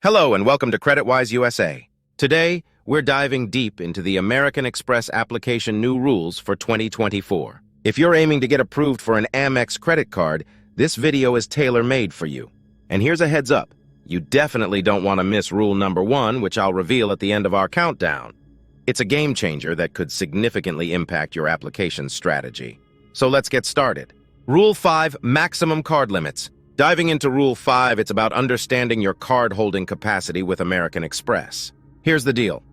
Hello and welcome to CreditWise USA. Today, we're diving deep into the American Express application new rules for 2024. If you're aiming to get approved for an Amex credit card, this video is tailor-made for you. And here's a heads up. You definitely don't want to miss rule number 1, which I'll reveal at the end of our countdown. It's a game changer that could significantly impact your application strategy. So let's get started. Rule 5, maximum card limits. Diving into Rule 5, it's about understanding your card-holding capacity with American Express. Here's the deal.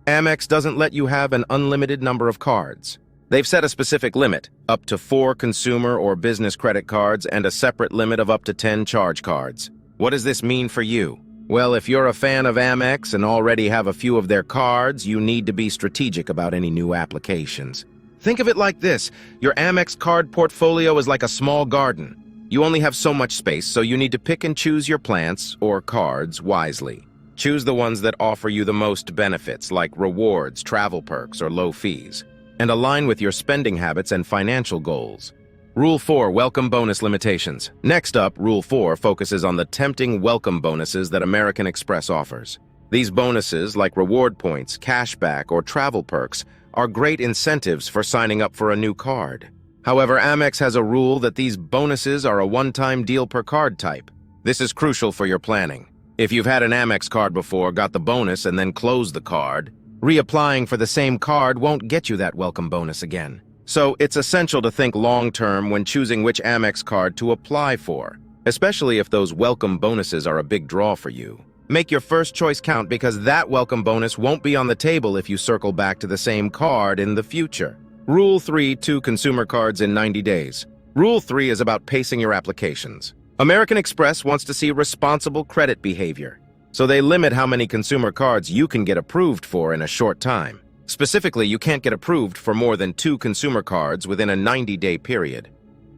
Amex doesn't let you have an unlimited number of cards. They've set a specific limit, up to 4 consumer or business credit cards and a separate limit of up to 10 charge cards. What does this mean for you? Well, if you're a fan of Amex and already have a few of their cards, you need to be strategic about any new applications. Think of it like this. Your Amex card portfolio is like a small garden. You only have so much space, so you need to pick and choose your plants, or cards, wisely. Choose the ones that offer you the most benefits, like rewards, travel perks, or low fees, and align with your spending habits and financial goals. Rule 4, welcome bonus limitations. Next up, Rule 4 focuses on the tempting welcome bonuses that American Express offers. These bonuses, like reward points, cashback, or travel perks, are great incentives for signing up for a new card. However, Amex has a rule that these bonuses are a one-time deal per card type. This is crucial for your planning. If you've had an Amex card before, got the bonus, and then closed the card, reapplying for the same card won't get you that welcome bonus again. So it's essential to think long-term when choosing which Amex card to apply for, especially if those welcome bonuses are a big draw for you. Make your first choice count because that welcome bonus won't be on the table if you circle back to the same card in the future. Rule 3, 2 consumer cards in 90 days. Rule 3 is about pacing your applications. American Express wants to see responsible credit behavior, so they limit how many consumer cards you can get approved for in a short time. Specifically, you can't get approved for more than 2 consumer cards within a 90-day period.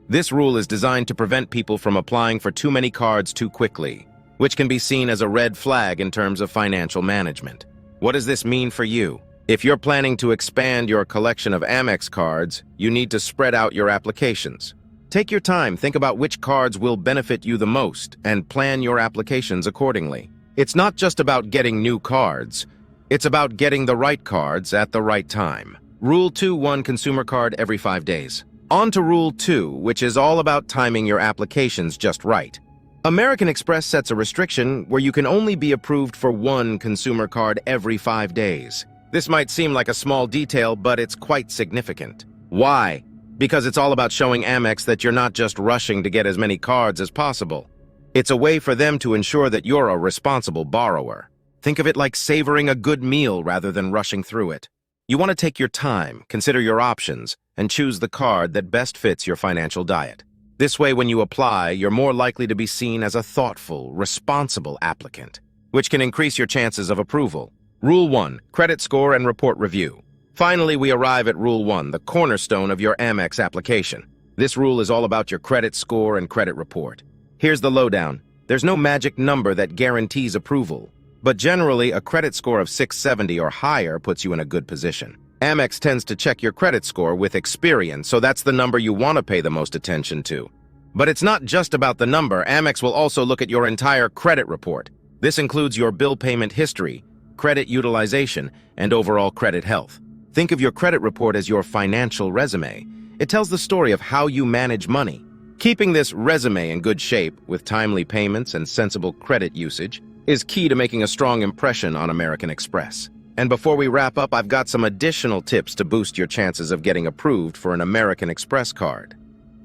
This rule is designed to prevent people from applying for too many cards too quickly, which can be seen as a red flag in terms of financial management. What does this mean for you? If you're planning to expand your collection of Amex cards, you need to spread out your applications. Take your time, think about which cards will benefit you the most, and plan your applications accordingly. It's not just about getting new cards, it's about getting the right cards at the right time. Rule 2, 1 consumer card every 5 days. On to Rule 2, which is all about timing your applications just right. American Express sets a restriction where you can only be approved for 1 consumer card every 5 days. This might seem like a small detail, but it's quite significant. Why? Because it's all about showing Amex that you're not just rushing to get as many cards as possible. It's a way for them to ensure that you're a responsible borrower. Think of it like savoring a good meal rather than rushing through it. You want to take your time, consider your options, and choose the card that best fits your financial diet. This way, when you apply, you're more likely to be seen as a thoughtful, responsible applicant, which can increase your chances of approval. Rule 1, credit score and report review. Finally, we arrive at Rule 1, the cornerstone of your Amex application. This rule is all about your credit score and credit report. Here's the lowdown. There's no magic number that guarantees approval, but generally, a credit score of 670 or higher puts you in a good position. Amex tends to check your credit score with experience, so that's the number you want to pay the most attention to. But it's not just about the number. Amex will also look at your entire credit report. This includes your bill payment history, credit utilization, and overall credit health. Think of your credit report as your financial resume. It tells the story of how you manage money. Keeping this resume in good shape, with timely payments and sensible credit usage, is key to making a strong impression on American Express. And before we wrap up, I've got some additional tips to boost your chances of getting approved for an American Express card.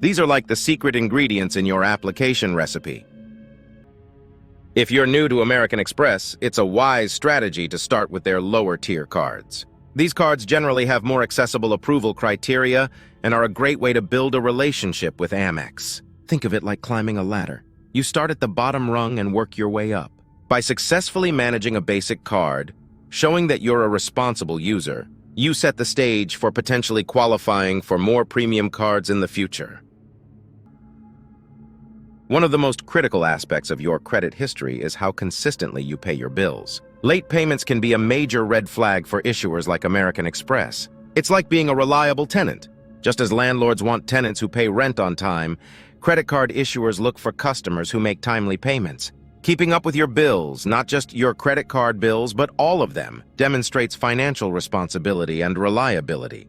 These are like the secret ingredients in your application recipe. If you're new to American Express, it's a wise strategy to start with their lower-tier cards. These cards generally have more accessible approval criteria and are a great way to build a relationship with Amex. Think of it like climbing a ladder. You start at the bottom rung and work your way up. By successfully managing a basic card, showing that you're a responsible user, you set the stage for potentially qualifying for more premium cards in the future. One of the most critical aspects of your credit history is how consistently you pay your bills. Late payments can be a major red flag for issuers like American Express. It's like being a reliable tenant. Just as landlords want tenants who pay rent on time, credit card issuers look for customers who make timely payments. Keeping up with your bills, not just your credit card bills, but all of them, demonstrates financial responsibility and reliability.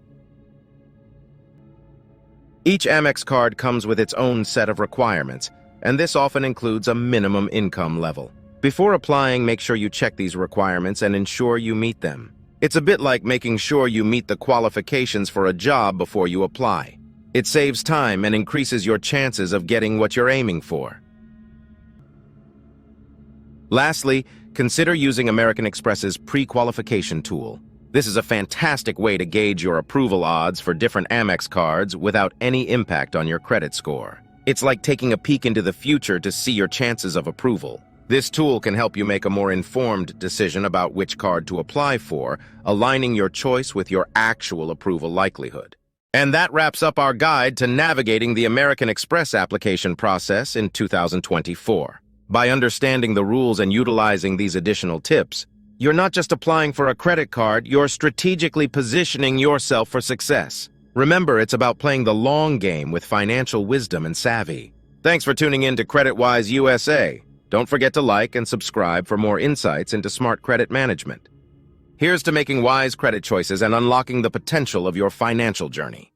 Each Amex card comes with its own set of requirements, and this often includes a minimum income level. Before applying, make sure you check these requirements and ensure you meet them. It's a bit like making sure you meet the qualifications for a job before you apply. It saves time and increases your chances of getting what you're aiming for. Lastly, consider using American Express's pre-qualification tool. This is a fantastic way to gauge your approval odds for different Amex cards without any impact on your credit score. It's like taking a peek into the future to see your chances of approval. This tool can help you make a more informed decision about which card to apply for, aligning your choice with your actual approval likelihood. And that wraps up our guide to navigating the American Express application process in 2024. By understanding the rules and utilizing these additional tips, you're not just applying for a credit card, you're strategically positioning yourself for success. Remember, it's about playing the long game with financial wisdom and savvy. Thanks for tuning in to CreditWise USA. Don't forget to like and subscribe for more insights into smart credit management. Here's to making wise credit choices and unlocking the potential of your financial journey.